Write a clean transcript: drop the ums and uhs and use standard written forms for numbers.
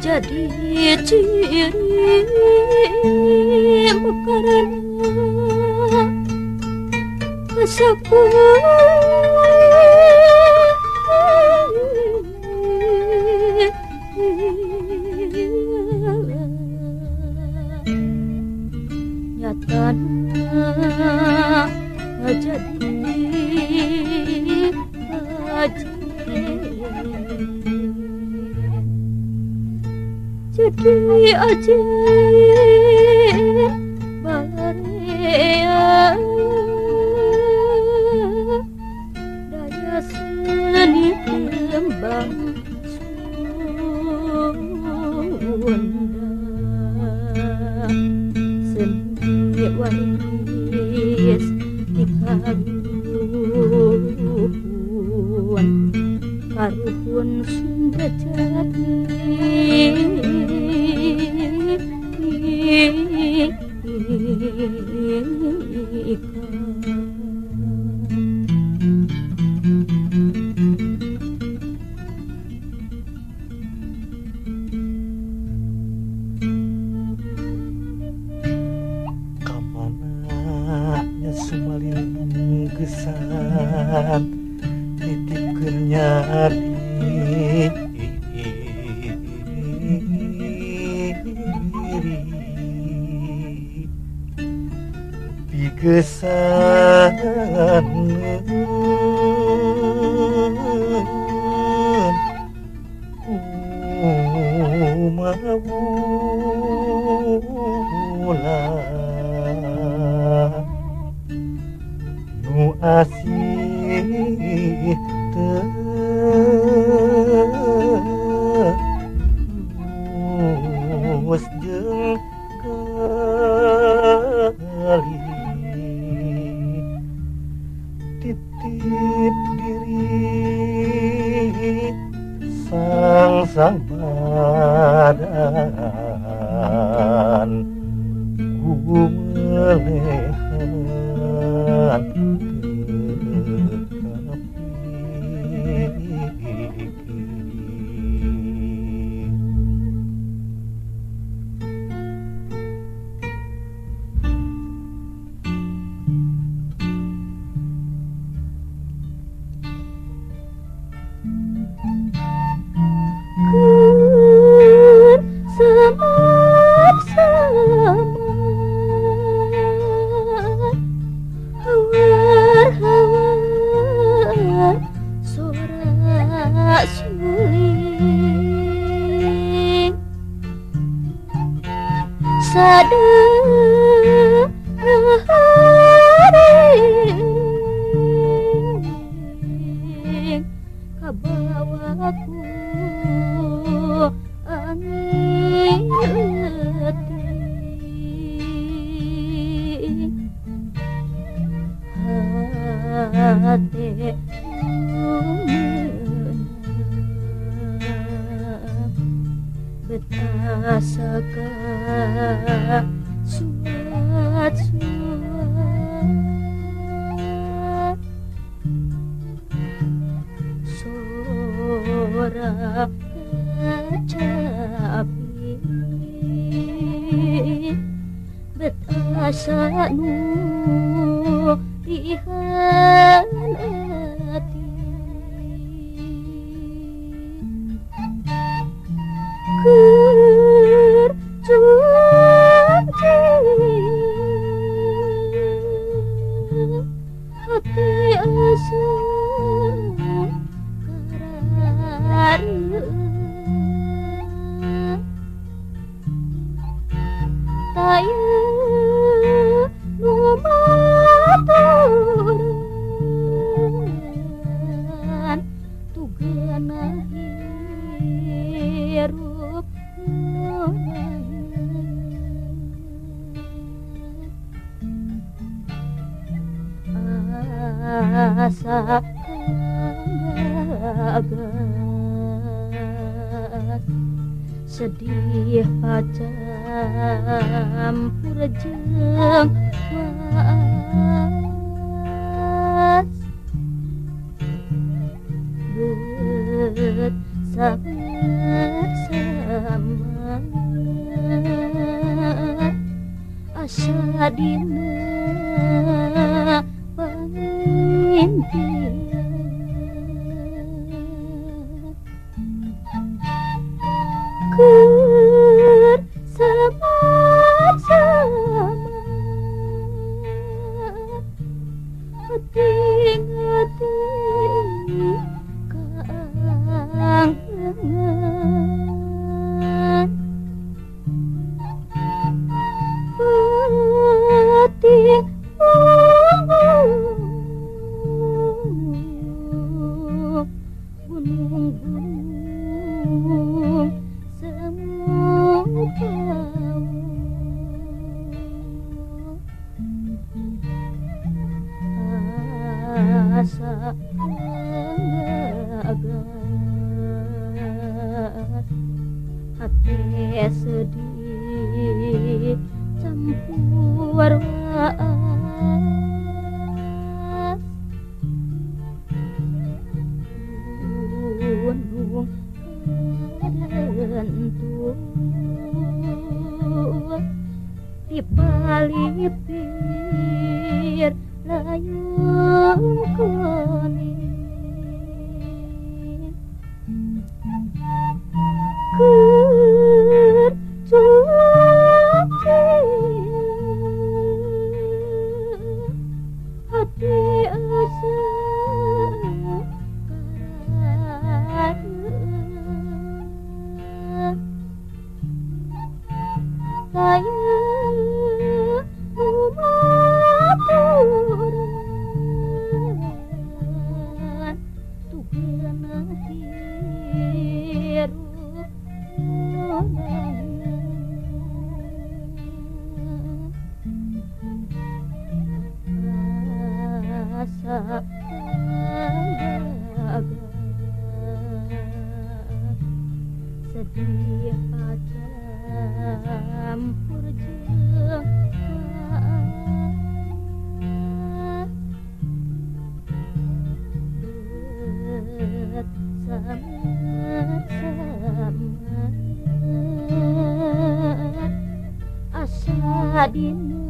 jadi ciri karena kasaku nyatana jadi jadi aja balarea daya seni tembang Sunda seni waris dikaruhun karuhun Sunda Jati kamananya sumalin gesan nitipkeun nyari pigesan umawula nu asih terus jeung kali titip diri sang badan ku melehan kabawaku angin letih hati betasaka suat-suat sora kacapi betasa nu dihanati hati asa karareu tayu nu maturan tugana hirup asa gagas sedih pacampur jeung waas bet sama-sama dina pangimpian keur samar-samar hati-hati kaangan hati gunung-gunung semua tahu asa gagas hati sedih campur waas gunung kadentu dipalipir layung kuning keur cuaca hati asa karana layang lumaturan tugana hirup asa gagas sedih campur jeung bet sama-sama asa dina